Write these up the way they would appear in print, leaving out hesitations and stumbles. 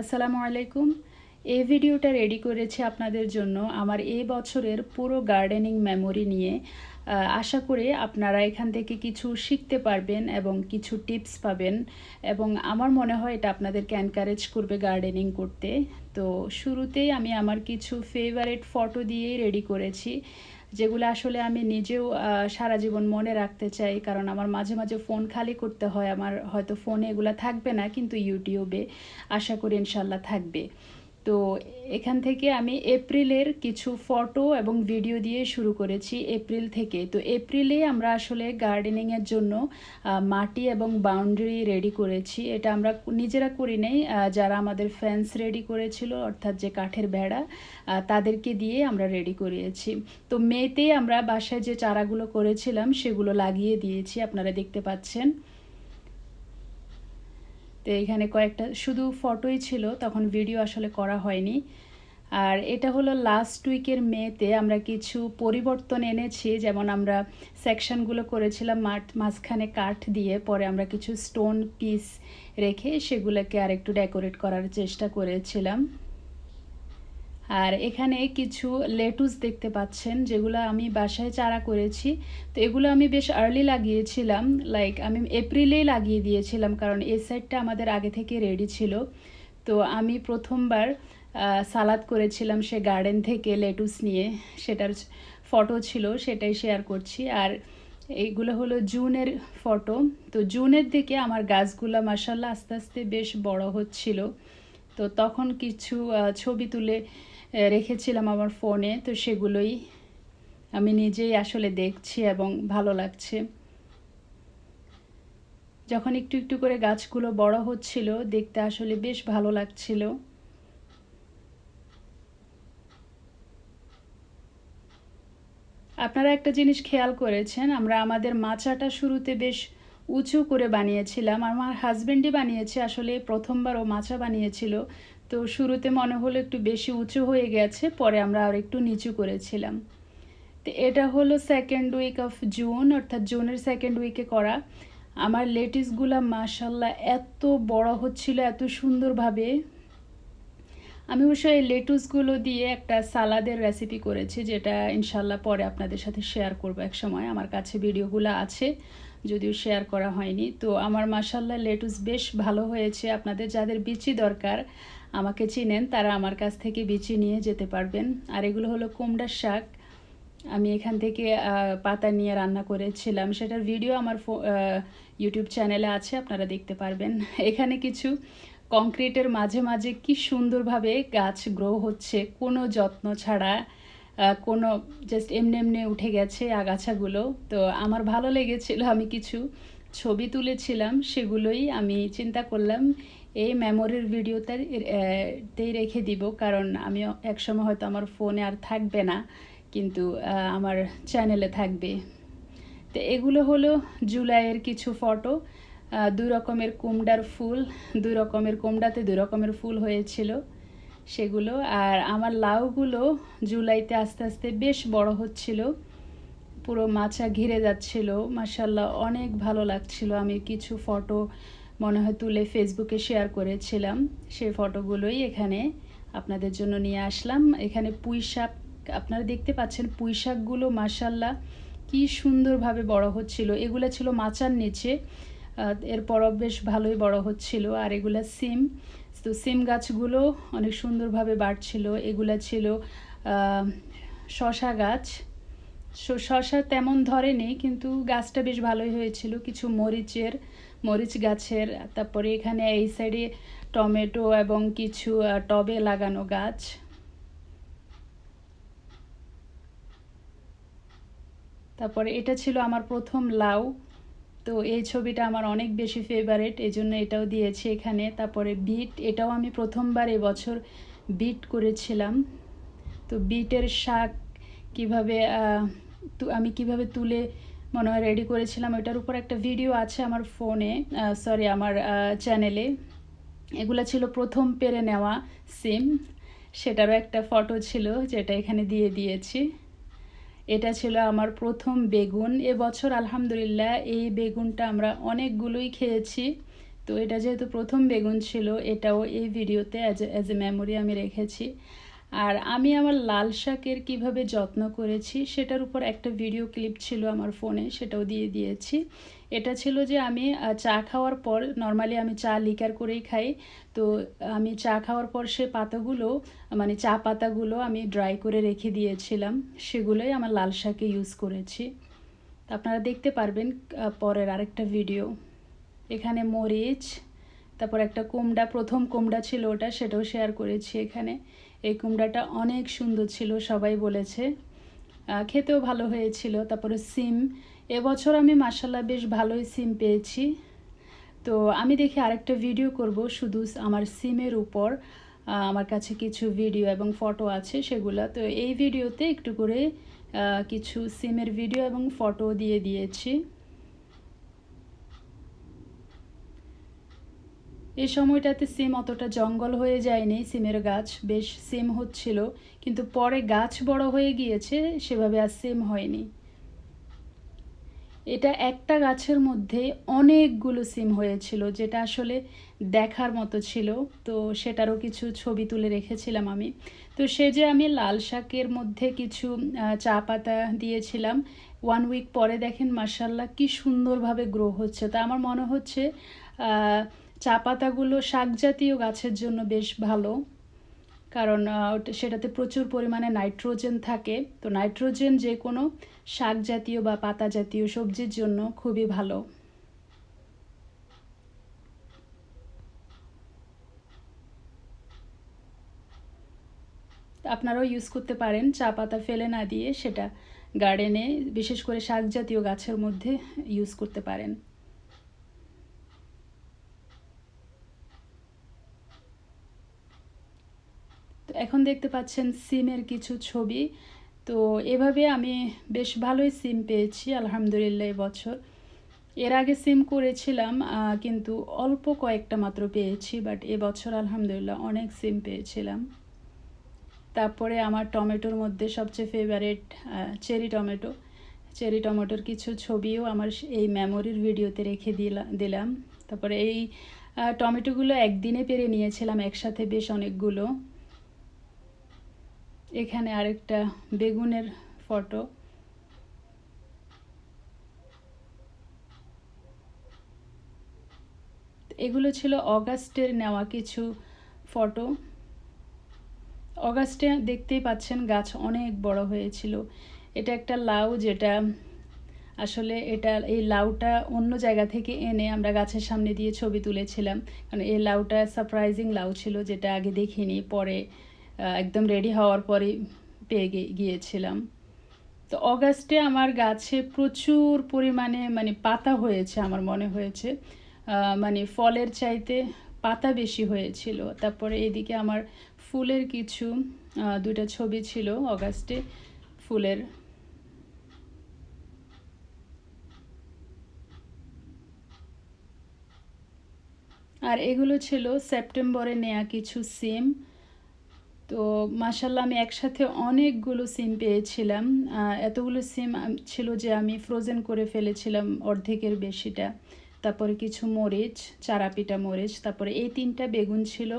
আসসালামু আলাইকুম। এই ভিডিওটা রেডি করেছি আপনাদের জন্য আমার এই বছরের পুরো গার্ডেনিং মেমোরি নিয়ে। আশা করি আপনারা এখান থেকে কিছু শিখতে পারবেন এবং কিছু টিপস পাবেন, এবং আমার মনে হয় এটা আপনাদেরকে এনকারেজ করবে গার্ডেনিং করতে। তো শুরুতেই আমি আমার কিছু ফেভারিট ফটো দিয়েই রেডি করেছি, যেগুলো আসলে আমি নিজেও সারা জীবন মনে রাখতে চাই, কারণ আমার মাঝে মাঝে ফোন খালি করতে হয়। আমার হয়তো ফোনে এগুলো থাকবে না, কিন্তু ইউটিউবে আশা করি ইনশাল্লাহ থাকবে। তো এখান থেকে আমি এপ্রিলের কিছু ফটো এবং ভিডিও দিয়ে শুরু করেছি এপ্রিল থেকে। তো এপ্রিলে আমরা আসলে গার্ডেনিংয়ের জন্য মাটি এবং বাউন্ডারি রেডি করেছি। এটা আমরা নিজেরা করি নাই, যারা আমাদের ফেন্স রেডি করেছিল, অর্থাৎ যে কাঠের বেড়া, তাদেরকে দিয়ে আমরা রেডি করিয়েছি। তো মেতে আমরা বাসায় যে চারাগুলো করেছিলাম সেগুলো লাগিয়ে দিয়েছি, আপনারা দেখতে পাচ্ছেন। তো এখানে কয়েকটা শুধু ফটোই ছিল, তখন ভিডিও আসলে করা হয়নি। আর এটা হলো লাস্ট উইকের মেতে আমরা কিছু পরিবর্তন এনেছি, যেমন আমরা সেকশনগুলো করেছিলাম মাঝখানে কাঠ দিয়ে, পরে আমরা কিছু স্টোন পিস রেখে সেগুলোকে আরেকটু ডেকোরেট করার চেষ্টা করেছিলাম। আর এখানে কিছু লেটুস দেখতে পাচ্ছেন, যেগুলো আমি বাসায় চারা করেছি। তো এগুলো আমি বেশ আর্লি লাগিয়েছিলাম, লাইক আমি এপ্রিলেই লাগিয়ে দিয়েছিলাম, কারণ এই সাইডটা আমাদের আগে থেকে রেডি ছিল। তো আমি প্রথমবার সালাদ করেছিলাম সে গার্ডেন থেকে লেটুস নিয়ে, সেটার ফটো ছিল, সেটাই শেয়ার করছি। আর এইগুলো হলো জুনের ফটো। তো জুনের দিকে আমার গাছগুলো মাশাল্লাহ আস্তে আস্তে বেশ বড় হচ্ছিল। তো তখন কিছু ছবি তুলে রেখেছিলাম আমার ফোনে, তো সেগুলোই আমি নিজেই আসলে দেখছি এবং ভালো লাগছে। যখন একটু একটু করে গাছগুলো বড় হচ্ছিল, দেখতে আসলে বেশ ভালো লাগছিল। আপনারা একটা জিনিস খেয়াল করেছেন, আমরা আমাদের মাচাটা শুরুতে বেশ উঁচু করে বানিয়েছিলাম। আমার হাজব্যান্ডই বানিয়েছে, আসলে প্রথমবার ও মাচা বানিয়েছিল। তো শুরুতে মনে হলো একটু বেশি উঁচু হয়ে গেছে, পরে আমরা আর একটু নিচু করেছিলাম। তো এটা হলো সেকেন্ড উইক অফ জুন, অর্থাৎ জুনের সেকেন্ড উইকে করা। আমার লেটিসগুলা মাশাল্লাহ এত বড় হচ্ছিল, এত সুন্দরভাবে। আমি অবশ্য এই লেটুসগুলো দিয়ে একটা সালাদের রেসিপি করেছি, যেটা ইনশাল্লাহ পরে আপনাদের সাথে শেয়ার করবো এক সময়। আমার কাছে ভিডিওগুলো আছে, যদিও শেয়ার করা হয়নি। তো আমার মাশাল্লাহ লেটুস বেশ ভালো হয়েছে। আপনাদের যাদের বিচি দরকার, আমাকে চিনেন, তারা আমার কাছ থেকে বিচি নিয়ে যেতে পারবেন। আর এগুলো হলো কুমড়ার শাক। আমি এখান থেকে পাতা নিয়ে রান্না করেছিলাম, সেটার ভিডিও আমার ইউটিউব চ্যানেলে আছে, আপনারা দেখতে পারবেন। এখানে কিছু কংক্রিটের মাঝে মাঝে কি সুন্দরভাবে গাছ গ্রো হচ্ছে, কোনো যত্ন ছাড়া, কোনো জাস্ট এমনি এমনি উঠে গেছে আগাছাগুলো। তো আমার ভালো লেগেছিল, আমি কিছু ছবি তুলেছিলাম, সেগুলোই আমি চিন্তা করলাম এই মেমোরির ভিডিওতেই রেখে দিব, কারণ আমি একসময় হয়তো আমার ফোনে আর থাকবে না, কিন্তু আমার চ্যানেলে থাকবে। তো এগুলো হলো জুলাইয়ের কিছু ফটো। দুই রকমের কুমড়ার ফুল, দুই রকমের কুমড়াতে দুই রকমের ফুল হয়েছিল সেগুলো। আর আমার লাউগুলো জুলাইতে আস্তে আস্তে বেশ বড় হচ্ছিল, পুরো মাচা ঘিরে যাচ্ছিল, মাশাল্লাহ অনেক ভালো লাগছিল। আমি কিছু ফটো মনে হয় তুলে ফেসবুকে শেয়ার করেছিলাম, সেই ফটোগুলোই এখানে আপনাদের জন্য নিয়ে আসলাম। এখানে পুঁই শাক আপনারা দেখতে পাচ্ছেন, পুঁই শাকগুলো মাশাল্লাহ কি সুন্দরভাবে বড় হচ্ছিল। এগুলো ছিল মাচার নিচে, এরপরও বেশ ভালোই বড় হচ্ছিল। আর এগুলা সিম, তো সিম গাছগুলো অনেক সুন্দরভাবে বাড়ছিল। এগুলা ছিল শশা গাছ। শশা তেমন ধরেনি, কিন্তু গাছটা বেশ ভালোই হয়েছিল। কিছু মরিচ গাছের, তারপরে এখানে এই সাইডে টমেটো এবং কিছু টবে লাগানো গাছ। তারপরে এটা ছিল আমার প্রথম লাউ। তো এই ছবিটা আমার অনেক বেশি ফেভারিট, এই জন্য এটাও দিয়েছি এখানে। তারপরে বিট, এটাও আমি প্রথমবার এবছর বিট করেছিলাম। তো বিটের শাক কীভাবে আমি কিভাবে তুলে মনে হয় রেডি করেছিলাম, ওটার উপর একটা ভিডিও আছে আমার ফোনে, সরি আমার চ্যানেলে। এগুলো ছিল প্রথম পেরে নেওয়া সিম, সেটারও একটা ফটো ছিল, যেটা এখানে দিয়ে দিয়েছি। এটা ছিল আমার প্রথম বেগুন। এবছর আলহামদুলিল্লাহ এই বেগুনটা আমরা অনেকগুলোই খেয়েছি, তো এটা যেহেতু প্রথম বেগুন ছিল, এটাও এই ভিডিওতে অ্যাজ এ মেমোরি আমি রেখেছি। আর আমি আমার লাল শাকের কীভাবে যত্ন করেছি সেটার উপর একটা ভিডিও ক্লিপ ছিল আমার ফোনে, সেটাও দিয়ে দিয়েছি। এটা ছিল যে আমি চা খাওয়ার পর, নর্মালি আমি চা লিকার করেই খাই, তো আমি চা খাওয়ার পর সে পাতাগুলো, মানে চা পাতাগুলো আমি ড্রাই করে রেখে দিয়েছিলাম, সেগুলোই আমার লাল শাকে ইউজ করেছি। আপনারা দেখতে পারবেন পরের আরেকটা ভিডিও। এখানে মরিচ, তারপর একটা কুমড়া, প্রথম কুমড়া ছিল ওটা, সেটাও শেয়ার করেছি এখানে। এই কুমড়াটা অনেক সুন্দর ছিল, সবাই বলেছে, খেতেও ভালো হয়েছিল। তারপরে সিম, এবছর আমি মাশাআল্লাহ বেশ ভালোই সিম পেয়েছি। তো আমি দেখি আরেকটা ভিডিও করব শুধু আমার সিমের উপর। আমার কাছে কিছু ভিডিও এবং ফটো আছে সেগুলা, তো এই ভিডিওতে একটু করে কিছু সিমের ভিডিও এবং ফটো দিয়ে দিয়েছি। এই সময়টাতে সিম অতটা জঙ্গল হয়ে যায়নি, সিমের গাছ বেশ সিম হচ্ছিল, কিন্তু পরে গাছ বড় হয়ে গিয়েছে, সেভাবে আর সিম হয়নি। এটা একটা গাছের মধ্যে অনেকগুলো সিম হয়েছিল, যেটা আসলে দেখার মতো ছিল। তো সেটারও কিছু ছবি তুলে রেখেছিলাম আমি। তো সে যে আমি লাল শাকের মধ্যে কিছু চা পাতা দিয়েছিলাম, 1 উইক পরে দেখেন মাশাআল্লাহ কি সুন্দরভাবে গ্রো হচ্ছে। তা আমার মনে হচ্ছে চা পাতাগুলো শাক জাতীয় গাছের জন্য বেশ ভালো, কারণ সেটাতে প্রচুর পরিমাণে নাইট্রোজেন থাকে। তো নাইট্রোজেন যে কোনো শাক জাতীয় বা পাতা জাতীয় সবজির জন্য খুবই ভালো। আপনারাও ইউজ করতে পারেন, চা পাতা ফেলে না দিয়ে সেটা গার্ডেনে, বিশেষ করে শাক জাতীয় গাছের মধ্যে ইউজ করতে পারেন। তো এখন দেখতে পাচ্ছেন সিমের কিছু ছবি। তো এভাবে আমি বেশ ভালোই সিম পেয়েছি আলহামদুলিল্লাহ এবছর। এর আগে সিম করেছিলাম, কিন্তু অল্প কয়েকটা মাত্র পেয়েছি, বাট এবছর আলহামদুলিল্লাহ অনেক সিম পেয়েছিলাম। তারপরে আমার টমেটোর মধ্যে সবচেয়ে ফেভারিট চেরি টমেটো। চেরি টমেটোর কিছু ছবিও আমার এই মেমোরির ভিডিওতে রেখে দিলাম। তারপরে এই টমেটোগুলো একদিনে পেরে নিয়েছিলাম একসাথে বেশ অনেকগুলো। এখানে আরেকটা বেগুনের ফটো। এগুলো ছিল অগাস্টের নেওয়া কিছু ফটো। অগাস্টে দেখতেই পাচ্ছেন গাছ অনেক বড় হয়েছিল। এটা একটা লাউ, যেটা আসলে এই লাউটা অন্য জায়গা থেকে এনে আমরা গাছের সামনে দিয়ে ছবি তুলেছিলাম, কারণ এই লাউটা সারপ্রাইজিং লাউ ছিল, যেটা আগে দেখিনি, পরে একদম রেডি হওয়ার পরে পেয়ে গিয়েছিলাম। তো অগাস্টে আমার গাছে প্রচুর পরিমাণে মানে পাতা হয়েছে, আমার মনে হয়েছে মানে ফলের চাইতে পাতা বেশি হয়েছিল। তারপরে এদিকে আমার ফুলের কিছু 2টা ছবি ছিল অগাস্টে ফুলের। আর এগুলো ছিল সেপ্টেম্বরে নেয়া কিছু সিম। তো মাশাআল্লাহ আমি একসাথে অনেকগুলো সিম পেয়েছিলাম। এতগুলো সিম ছিল যে আমি ফ্রোজেন করে ফেলেছিলাম অর্ধেকের বেশিটা। তারপরে কিছু মরিচ, চারাপিটা মরিচ, তারপরে এই 3টা বেগুন ছিল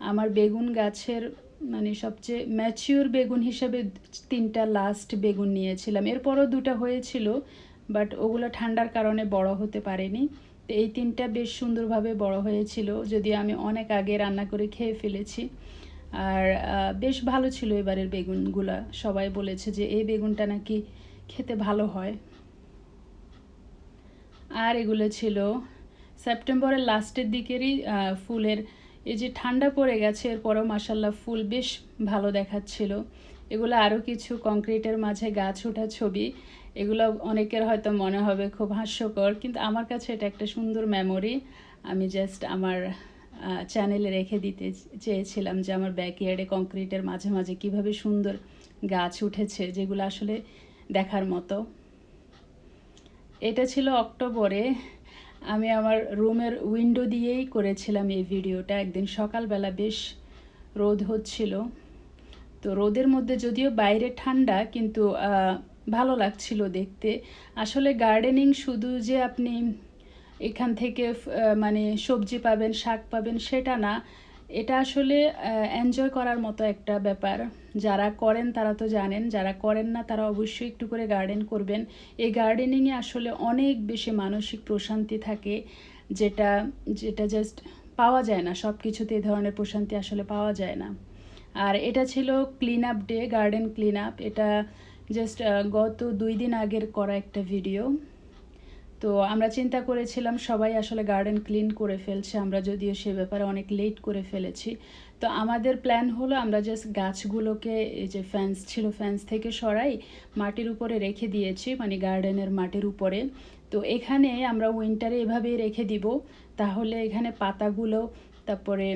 আমার বেগুন গাছের, মানে সবচেয়ে ম্যাচিওর বেগুন হিসাবে 3টা লাস্ট বেগুন নিয়েছিলাম। এরপরও 2টা হয়েছিল, বাট ওগুলো ঠান্ডার কারণে বড় হতে পারেনি। তো এই 3টা বেশ সুন্দরভাবে বড় হয়েছিল, যদিও আমি অনেক আগে রান্না করে খেয়ে ফেলেছি। আর বেশ ভালো ছিল এবারের বেগুনগুলা, সবাই বলেছে যে এই বেগুনটা নাকি খেতে ভালো হয়। আর এগুলো ছিল সেপ্টেম্বরের লাস্টের দিকেরই ফুলের, এই যে ঠান্ডা পড়ে গেছে এরপরও মাশাআল্লাহ ফুল বেশ ভালো দেখাচ্ছিল। এগুলো আরও কিছু কংক্রিটের মাঝে গাছ ওঠা ছবি। এগুলো অনেকের হয়তো মনে হবে খুব হাস্যকর, কিন্তু আমার কাছে এটা একটা সুন্দর মেমোরি। আমি জাস্ট আমার চ্যানেলে রেখে দিতে চেয়েছিলাম যে আমার ব্যাকইয়ার্ডে কংক্রিটের মাঝে মাঝে কীভাবে সুন্দর গাছ উঠেছে, যেগুলো আসলে দেখার মতো। এটা ছিল অক্টোবরে, আমি আমার রুমের উইন্ডো দিয়েই করেছিলাম এই ভিডিওটা। একদিন সকালবেলা বেশ রোদ হচ্ছিল, তো রোদের মধ্যে যদিও বাইরে ঠান্ডা, কিন্তু ভালো লাগছিল দেখতে। আসলে গার্ডেনিং শুধু যে আপনি এখান থেকে মানে সবজি পাবেন, শাক পাবেন, সেটা না। এটা আসলে এনজয় করার মতো একটা ব্যাপার। যারা করেন তারা তো জানেন, যারা করেন না তারা অবশ্যই একটু করে গার্ডেন করবেন। এই গার্ডেনিংয়ে আসলে অনেক বেশি মানসিক প্রশান্তি থাকে, যেটা যেটা জাস্ট পাওয়া যায় না। সব কিছুতে এই ধরনের প্রশান্তি আসলে পাওয়া যায় না। আর এটা ছিল clean up day, garden clean up. এটা জাস্ট গত 2 দিন আগের করা একটা ভিডিও। তো আমরা চিন্তা করেছিলাম সবাই আসলে গার্ডেন ক্লিন করে ফেলছে, আমরা যদিও সে ব্যাপারে অনেক লেট করে ফেলেছি। তো আমাদের প্ল্যান হলো আমরা জাস্ট গাছগুলোকে, এই যে ফেন্স ছিল, ফেন্স থেকে সরাই মাটির উপরে রেখে দিয়েছি, মানে গার্ডেনের মাটির উপরে। তো এখানে আমরা উইন্টারে এভাবেই রেখে দিব, তাহলে এখানে পাতাগুলো, তারপরে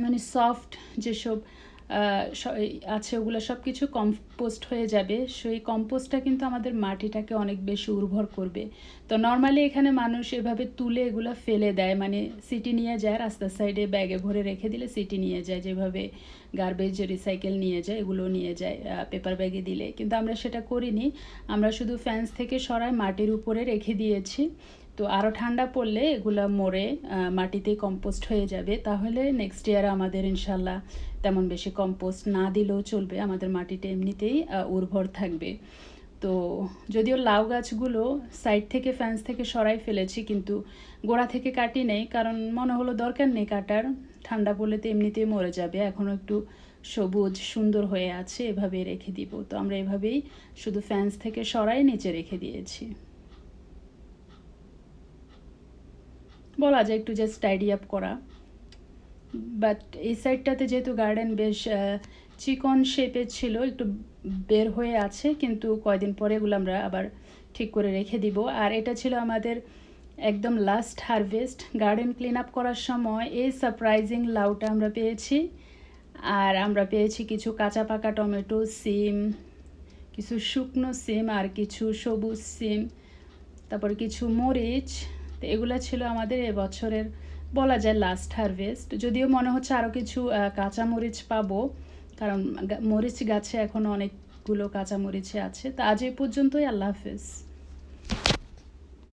মানে সফট যেসব আছে ওগুলো সব কিছু কম্পোস্ট হয়ে যাবে। সেই কম্পোস্টটা কিন্তু আমাদের মাটিটাকে অনেক বেশি উর্বর করবে। তো নর্মালি এখানে মানুষ এভাবে তুলে এগুলো ফেলে দেয়, মানে সিটি নিয়ে যায়, রাস্তার সাইডে ব্যাগে ভরে রেখে দিলে সিটি নিয়ে যায়, যেভাবে গার্বেজ রিসাইকেল নিয়ে যায় এগুলো নিয়ে যায় পেপার ব্যাগে দিলে। কিন্তু আমরা সেটা করিনি, আমরা শুধু ফ্যান্স থেকে সরাই মাটির উপরে রেখে দিয়েছি। তো আরও ঠান্ডা পড়লে এগুলো মরে মাটিতেই কম্পোস্ট হয়ে যাবে, তাহলে নেক্সট ইয়ার আমাদের ইনশাল্লাহ তেমন বেশি কম্পোস্ট না দিলেও চলবে, আমাদের মাটিটা এমনিতেই উর্বর থাকবে। তো যদিও লাউ গাছগুলো সাইড থেকে ফ্যান্স থেকে সরাই ফেলেছি, কিন্তু গোড়া থেকে কাটি নেই, কারণ মনে হলো দরকার নেই কাটার, ঠান্ডা পড়লে তো এমনিতেই মরে যাবে, এখনও একটু সবুজ সুন্দর হয়ে আছে, এভাবে রেখে দিব। তো আমরা এভাবেই শুধু ফ্যান্স থেকে সরাই নিচে রেখে দিয়েছি, বলা যায় একটু জাস্ট টাইডি আপ করা। বাট এই সাইডটাতে যেহেতু গার্ডেন বেশ চিকন শেপের ছিল, একটু বের হয়ে আছে, কিন্তু কয়দিন পরে এগুলো আমরা আবার ঠিক করে রেখে দিব। আর এটা ছিল আমাদের একদম last harvest. Garden clean up করার সময় এই সারপ্রাইজিং লাউটা আমরা পেয়েছি, আর আমরা পেয়েছি কিছু কাঁচা পাকা টমেটো, সিম, কিছু শুকনো সিম, আর কিছু সবুজ সিম, তারপরে কিছু মরিচ। তো এগুলো ছিল আমাদের এবছরের বলা যায় লাস্ট হারভেস্ট। যদিও মনে হচ্ছে আরও কিছু কাঁচা মরিচ পাবো, কারণ মরিচ গাছে এখনও অনেকগুলো কাঁচা মরিচে আছে। তো আজ এই পর্যন্তই, আল্লাহ হাফেজ।